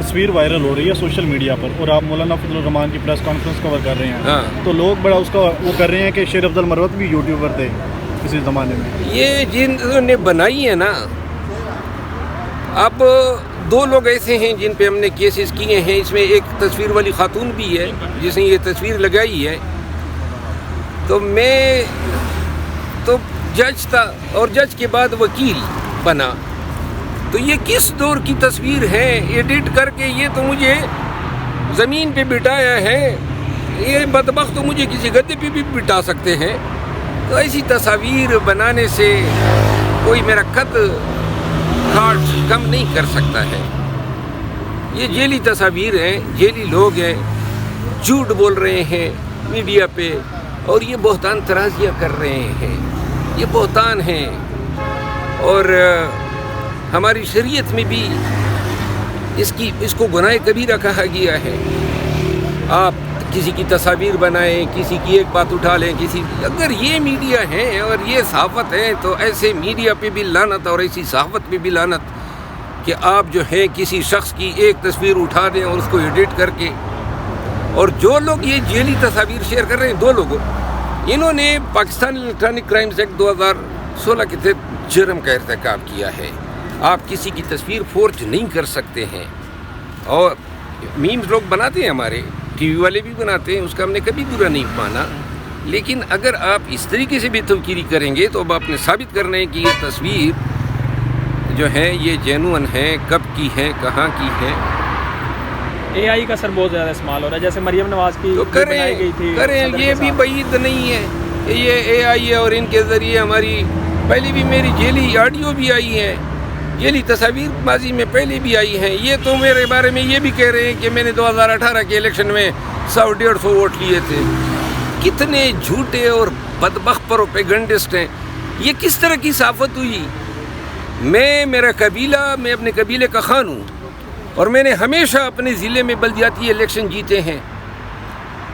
تصویر وائرل ہو رہی ہے سوشل میڈیا پر اور آپ مولانا فضل الرحمان کی پریس کانفرنس کور کر رہے ہیں، تو لوگ بڑا اس کا وہ کر رہے ہیں کہ شیر افضل مروت بھی یوٹیوبر تھے کسی زمانے میں. یہ جنہوں نے بنائی ہے نا، اب 2 لوگ ایسے ہیں جن پہ ہم نے کیسز کیے ہیں. اس میں ایک تصویر والی خاتون بھی ہے جس نے یہ تصویر لگائی ہے. تو میں تو جج تھا اور جج کے بعد وکیل بنا. تو یہ کس دور کی تصویر ہے ایڈٹ کر کے؟ یہ تو مجھے زمین پہ بٹھایا ہے. یہ بدبخت تو مجھے کسی گدے پہ بھی بٹھا سکتے ہیں. تو ایسی تصاویر بنانے سے کوئی میرا قد کاٹ کم نہیں کر سکتا ہے. یہ جیلی تصاویر ہیں، جیلی لوگ ہیں، جھوٹ بول رہے ہیں میڈیا پہ اور یہ بہتان ترازیاں کر رہے ہیں. یہ بہتان ہیں اور ہماری شریعت میں بھی اس کو گناہ کبیرہ کہا گیا ہے. آپ کسی کی تصاویر بنائیں، کسی کی ایک بات اٹھا لیں، اگر یہ میڈیا ہے اور یہ صحافت ہے تو ایسے میڈیا پہ بھی لعنت اور ایسی صحافت پہ بھی لعنت کہ آپ جو ہیں کسی شخص کی ایک تصویر اٹھا دیں اور اس کو ایڈٹ کر کے. اور جو لوگ یہ جیلی تصاویر شیئر کر رہے ہیں، 2 لوگوں، انہوں نے پاکستان الیکٹرانک کرائمز ایکٹ 2016 کے تحت جرم کا ارتکاب کیا ہے. آپ کسی کی تصویر فورج نہیں کر سکتے ہیں. اور میمز لوگ بناتے ہیں، ہمارے ٹی وی والے بھی بناتے ہیں، اس کا ہم نے کبھی برا نہیں مانا. لیکن اگر آپ اس طریقے سے بھی تنقیدی کریں گے تو اب آپ نے ثابت کرنا ہے کہ یہ تصویر جو ہے یہ جینوئن ہے، کب کی ہے، کہاں کی ہے. اے آئی کا سر بہت زیادہ استعمال ہو رہا ہے، جیسے مریم نواز کی تو بنائی گئی تھی. کریں یہ بھی بعید نہیں ہے کہ یہ اے آئی ہے اور ان کے ذریعے ہماری پہلے بھی میری جیلی آڈیو بھی آئی ہے، جیلی تصاویر ماضی میں پہلے بھی آئی ہیں. یہ تو میرے بارے میں یہ بھی کہہ رہے ہیں کہ میں نے 2018 کے الیکشن میں 100-150 ووٹ لیے تھے. کتنے جھوٹے اور بدبخت پروپیگنڈسٹ ہیں. یہ کس طرح کی صحافت ہوئی؟ میرا قبیلہ، میں اپنے قبیلے کا خان ہوں اور میں نے ہمیشہ اپنے ضلع میں بلدیاتی الیکشن جیتے ہیں.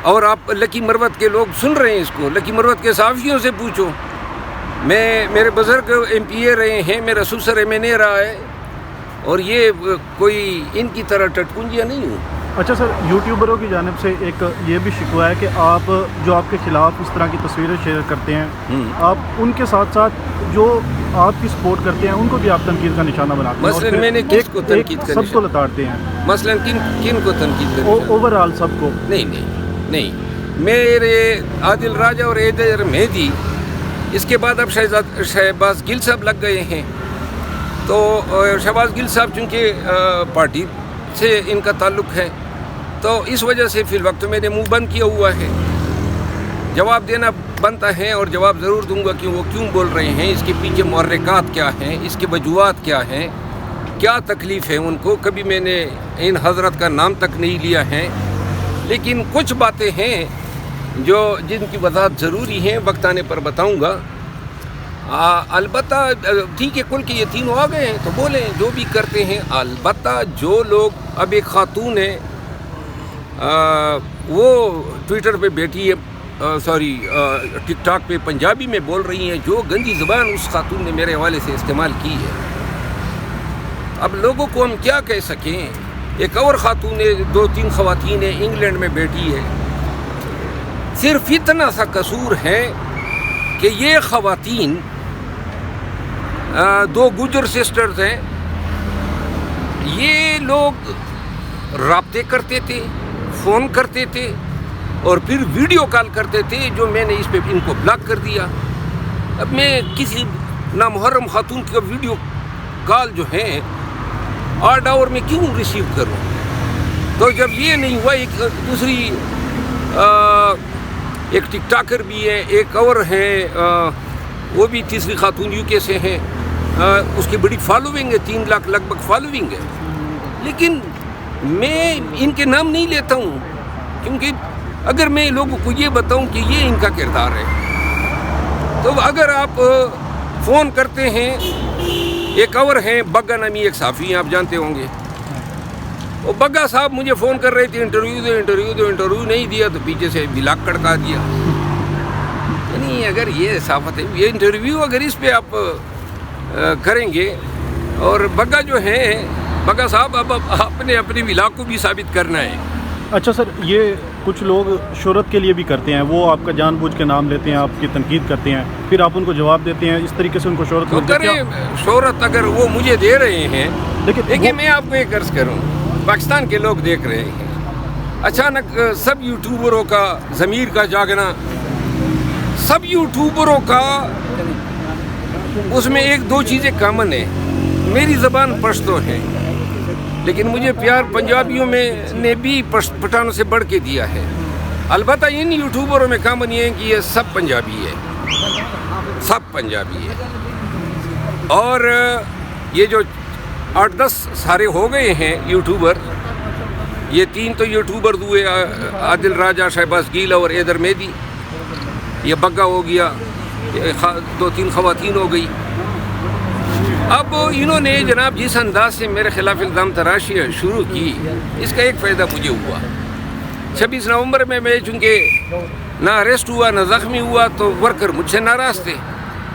اور آپ لکی مروت کے لوگ سن رہے ہیں اس کو، لکی مروت کے صحافیوں سے پوچھو. میرے بزرگ ایم پی اے رہے ہیں، میرا سسر ایم این اے رہا ہے اور یہ کوئی ان کی طرح ٹٹکنجیاں نہیں ہوں. اچھا سر، یوٹیوبروں کی جانب سے ایک یہ بھی شکوہ ہے کہ آپ جو آپ کے خلاف اس طرح کی تصویریں شیئر کرتے ہیں، آپ ان کے ساتھ ساتھ جو آپ کی سپورٹ کرتے ہیں ان کو بھی آپ تنقید کا نشانہ بناتے ہیں. مثلاً میں نے کس کو تنقید کا سب کو لتاڑتے ہیں؟ مثلاً کن کو تنقید کا نشانہ؟ اوور آل سب کو. نہیں. میرے عادل راجہ اور حیدر مہدی، اس کے بعد اب شہباز گل صاحب لگ گئے ہیں. تو شہباز گل صاحب چونکہ پارٹی سے ان کا تعلق ہے تو اس وجہ سے فی الوقت میں نے منہ بند کیا ہوا ہے. جواب دینا بنتا ہے اور جواب ضرور دوں گا کہ وہ کیوں بول رہے ہیں، اس کے پیچھے محرکات کیا ہیں، اس کے وجوہات کیا ہیں، کیا تکلیف ہے ان کو. کبھی میں نے ان حضرت کا نام تک نہیں لیا ہے، لیکن کچھ باتیں ہیں جن کی وضاحت ضروری ہیں، وقت آنے پر بتاؤں گا. البتہ ٹھیک ہے، کل کے یہ تینوں آ گئے ہیں تو بولیں جو بھی کرتے ہیں. البتہ جو لوگ، اب ایک خاتون ہے وہ ٹویٹر پہ بیٹھی ہے، ٹک ٹاک پہ پنجابی میں بول رہی ہیں، جو گندی زبان اس خاتون نے میرے حوالے سے استعمال کی ہے. اب لوگوں کو ہم کیا کہہ سکیں. ایک اور خاتون ہے، 2-3 خواتین ہیں، انگلینڈ میں بیٹھی ہے. صرف اتنا سا قصور ہے کہ یہ خواتین 2 گجر سسٹرز ہیں. یہ لوگ رابطے کرتے تھے، فون کرتے تھے اور پھر ویڈیو کال کرتے تھے، جو میں نے اس پہ ان کو بلاک کر دیا. اب میں کسی نامحرم خاتون کا ویڈیو کال جو ہے 8 آور میں کیوں ریسیو کروں؟ تو جب یہ نہیں ہوا، ایک دوسری ایک ٹک ٹاکر بھی ہے، ایک اور ہے، وہ بھی تیسری خاتون یو کے سے ہیں، اس کی بڑی فالوئنگ ہے، 3 لاکھ لگ بھگ فالوئنگ ہے. لیکن میں ان کے نام نہیں لیتا ہوں، کیونکہ اگر میں لوگوں کو یہ بتاؤں کہ یہ ان کا کردار ہے، تو اگر آپ فون کرتے ہیں. ایک اور ہیں بگا نامی ایک صحافی ہیں، آپ جانتے ہوں گے. وہ بگا صاحب مجھے فون کر رہے تھے، انٹرویو نہیں دیا تو پیچھے سے بلاک کڑکا دیا. یعنی اگر یہ صحافت ہے، یہ انٹرویو اگر اس پہ آپ کریں گے. اور بگا جو ہیں بگا صاحب اب آپ نے اپنی ولا کو بھی ثابت کرنا ہے. اچھا سر، یہ کچھ لوگ شہرت کے لیے بھی کرتے ہیں، وہ آپ کا جان بوجھ کے نام لیتے ہیں، آپ کی تنقید کرتے ہیں، پھر آپ ان کو جواب دیتے ہیں، اس طریقے سے ان کو شہرت تو ملتی ہے. کریں. شہرت اگر وہ مجھے دے رہے ہیں، لیکن میں آپ کو ایک عرض کروں، پاکستان کے لوگ دیکھ رہے ہیں. اچانک سب یوٹیوبروں کا ضمیر کا جاگنا، سب یوٹیوبروں کا اس میں ایک دو چیزیں کامن ہیں. میری زبان پشتو ہے، لیکن مجھے پیار پنجابیوں میں نے بھی پٹھانوں سے بڑھ کے دیا ہے. البتہ ان یوٹیوبروں میں کامن یہ ہے کہ یہ سب پنجابی ہے، سب پنجابی ہے. اور یہ جو 8-10 سارے ہو گئے ہیں یوٹیوبر، یہ 3 تو یوٹیوبر ہوئے، عادل راجہ، شہباز گیل اور ایدر میدی. یہ بگا ہو گیا، 2-3 خواتین ہو گئی. اب انہوں نے جناب جس انداز سے میرے خلاف الزام تراشی شروع کی، اس کا ایک فائدہ مجھے ہوا. 26 نومبر میں چونکہ نہ اریسٹ ہوا نہ زخمی ہوا تو ورکر مجھ سے ناراض تھے.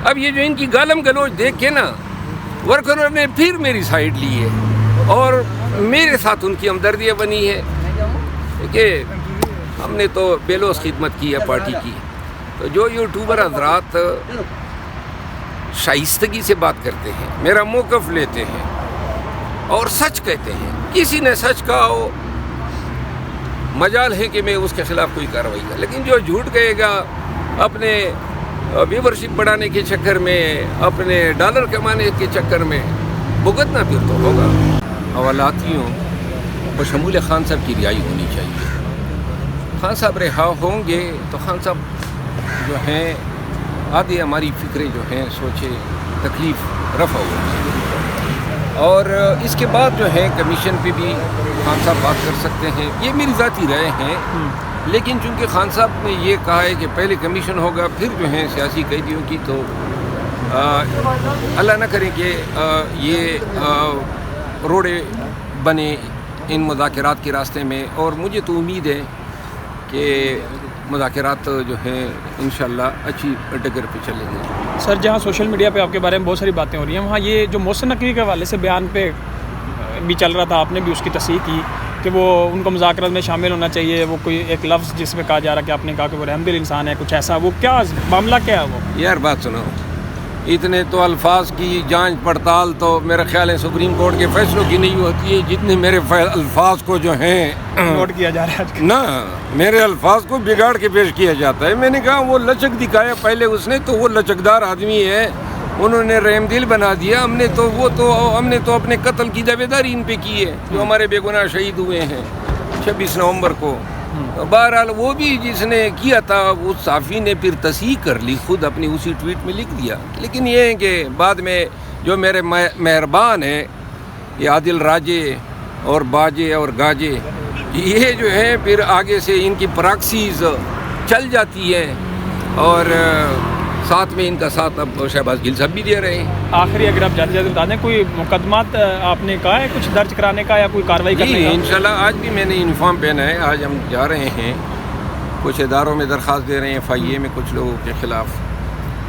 اب یہ جو ان کی گالم گلوچ دیکھ کے نا ورکروں نے پھر میری سائیڈ لی ہے اور میرے ساتھ ان کی ہمدردیاں بنی ہے کہ ہم نے تو بے لوث خدمت کی ہے پارٹی کی. تو جو یوٹیوبر حضرات شائستگی سے بات کرتے ہیں، میرا موقف لیتے ہیں اور سچ کہتے ہیں، کسی نے سچ کہا ہو مجال ہے کہ میں اس کے خلاف کوئی کارروائی کروں. لیکن جو جھوٹ کہے گا اپنے ویورشپ بڑھانے کے چکر میں، اپنے ڈالر کمانے کے چکر میں، بھگتنا پھر تو ہوگا. حوالاتیوں بشمول خان صاحب کی رہائی ہونی چاہیے. خان صاحب رہا ہوں گے تو خان صاحب جو ہیں آدھے ہماری فکریں جو ہیں سوچے تکلیف رفع ہوگی. اور اس کے بعد جو ہے کمیشن پہ بھی خان صاحب بات کر سکتے ہیں. یہ میری ذاتی رائے ہیں، لیکن چونکہ خان صاحب نے یہ کہا ہے کہ پہلے کمیشن ہوگا پھر جو ہیں سیاسی قیدیوں کی، تو اللہ نہ کرے کہ یہ روڑے بنے ان مذاکرات کے راستے میں. اور مجھے تو امید ہے کہ مذاکرات جو ہیں انشاءاللہ اچھی ڈگر پہ چلیں گے. سر، جہاں سوشل میڈیا پہ آپ کے بارے میں بہت ساری باتیں ہو رہی ہیں، وہاں یہ جو محسن نقوی کے حوالے سے بیان پہ بھی چل رہا تھا، آپ نے بھی اس کی تصحیح کی کہ وہ ان کو مذاکرات میں شامل ہونا چاہیے. وہ کوئی ایک لفظ جس میں کہا جا رہا کہ آپ نے کہا کہ وہ رحم دل انسان ہے، کچھ ایسا، وہ کیا معاملہ کیا ہے؟ وہ یار بات سنو، اتنے تو الفاظ کی جانچ پڑتال تو میرا خیال ہے سپریم کورٹ کے فیصلوں کی نہیں ہوتی ہے جتنے میرے الفاظ کو جو ہیں نوٹ کیا جا رہا ہے نا، میرے الفاظ کو بگاڑ کے پیش کیا جاتا ہے. میں نے کہا وہ لچک دکھایا پہلے اس نے، تو وہ لچکدار آدمی ہے، انہوں نے رحم دل بنا دیا. ہم نے تو اپنے قتل کی دعوے داری ان پہ کی ہے جو ہمارے بے گناہ شہید ہوئے ہیں 26 نومبر کو. بہرحال وہ بھی جس نے کیا تھا اس صحافی نے پھر تصحیح کر لی، خود اپنی اسی ٹویٹ میں لکھ دیا. لیکن یہ ہے کہ بعد میں جو میرے مہربان ہیں یہ عادل راجے اور باجے اور گاجے، یہ جو ہے پھر آگے سے ان کی پراکسیز چل جاتی ہے اور ساتھ میں ان کا ساتھ اب شہباز گل صاحب بھی دے رہے ہیں. آخری اگر آپ جاتے بتا دیں، کوئی مقدمات آپ نے کہا ہے کچھ درج کرانے کا یا کوئی کارروائی کرنے کا؟ انشاءاللہ آج بھی میں نے یونیفارم پہنا ہے. آج ہم جا رہے ہیں، کچھ اداروں میں درخواست دے رہے ہیں FIA میں کچھ لوگوں کے خلاف،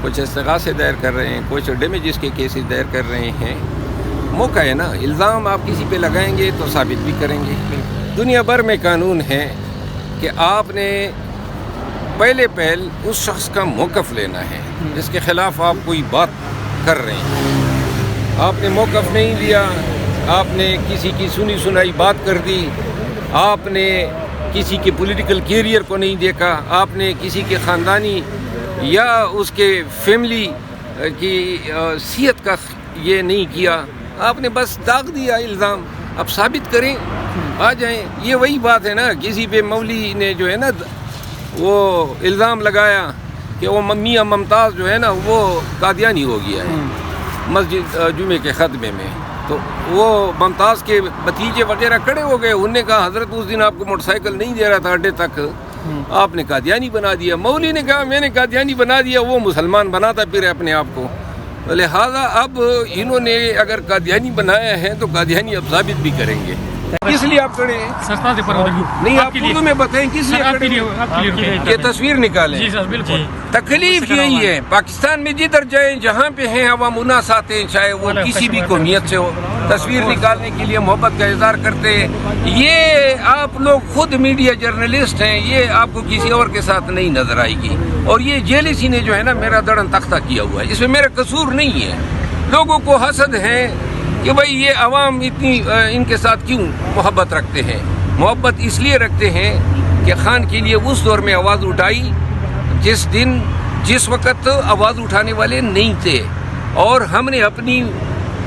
کچھ استغاثے دائر کر رہے ہیں، کچھ ڈیمیجز کے کیسز دائر کر رہے ہیں. موقع ہے نا، الزام آپ کسی پہ لگائیں گے تو ثابت بھی کریں گے. دنیا بھر میں قانون ہے کہ آپ نے پہلے اس شخص کا موقف لینا ہے جس کے خلاف آپ کوئی بات کر رہے ہیں. آپ نے موقف نہیں لیا، آپ نے کسی کی سنی سنائی بات کر دی، آپ نے کسی کے پولیٹیکل کیریئر کو نہیں دیکھا، آپ نے کسی کے خاندانی یا اس کے فیملی کی صحت کا یہ نہیں کیا، آپ نے بس داغ دیا الزام. اب ثابت کریں، آ جائیں. یہ وہی بات ہے نا، کسی پہ مولوی نے جو ہے نا وہ الزام لگایا کہ وہ میاں ممتاز جو ہے نا وہ قادیانی ہو گیا ہے مسجد جمعے کے خطبے میں. تو وہ ممتاز کے بھتیجے وغیرہ کھڑے ہو گئے، انہوں نے کہا حضرت اس دن آپ کو موٹر سائیکل نہیں دے رہا تھا اڈے تک، آپ نے قادیانی بنا دیا. مولوی نے کہا میں نے قادیانی بنا دیا، وہ مسلمان بناتا پھر اپنے آپ کو. لہذا اب انہوں نے اگر قادیانی بنایا ہے تو قادیانی اب ثابت بھی کریں گے. کس لیے آپ کھڑے ہیں؟ نہیں، آپ اردو میں بتائیں کس لیے کھڑے ہیں؟ یہ تصویر نکالیں. جی سر بالکل. تکلیف یہی ہے پاکستان میں جدھر جائیں جہاں پہ ہیں عوام اناس آتے ہیں، چاہے وہ کسی بھی قومیت سے ہو. تصویر نکالنے کے لیے محبت کا اظہار کرتے ہیں. یہ آپ لوگ خود میڈیا جرنلسٹ ہیں, یہ آپ کو کسی اور کے ساتھ نہیں نظر آئے گی. اور یہ جیلیسی نے جو ہے نا میرا دڑن تختہ کیا ہوا ہے, اس میں میرا قصور نہیں ہے. لوگوں کو حسد ہے کہ بھائی یہ عوام اتنی ان کے ساتھ کیوں محبت رکھتے ہیں. محبت اس لیے رکھتے ہیں کہ خان کے لیے اس دور میں آواز اٹھائی جس وقت آواز اٹھانے والے نہیں تھے, اور ہم نے اپنی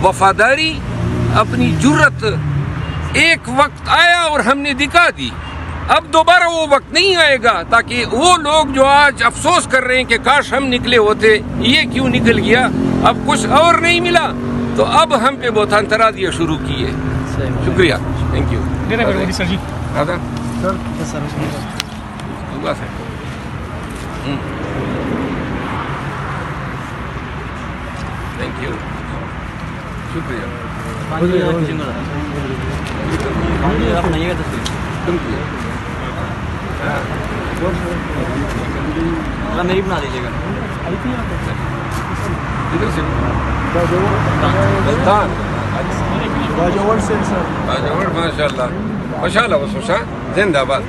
وفاداری, اپنی جرت ایک وقت آیا اور ہم نے دکھا دی. اب دوبارہ وہ وقت نہیں آئے گا تاکہ وہ لوگ جو آج افسوس کر رہے ہیں کہ کاش ہم نکلے ہوتے, یہ کیوں نکل گیا, اب کچھ اور نہیں ملا, تو اب ہم پہ بہتان ترازیاں شروع کی ہے. شکریہ, thank you. Sir ji thank you, شکریہ. میری بنا دیجیے گا. ماشاء اللہ, ماشاء اللہ, زندہ باد.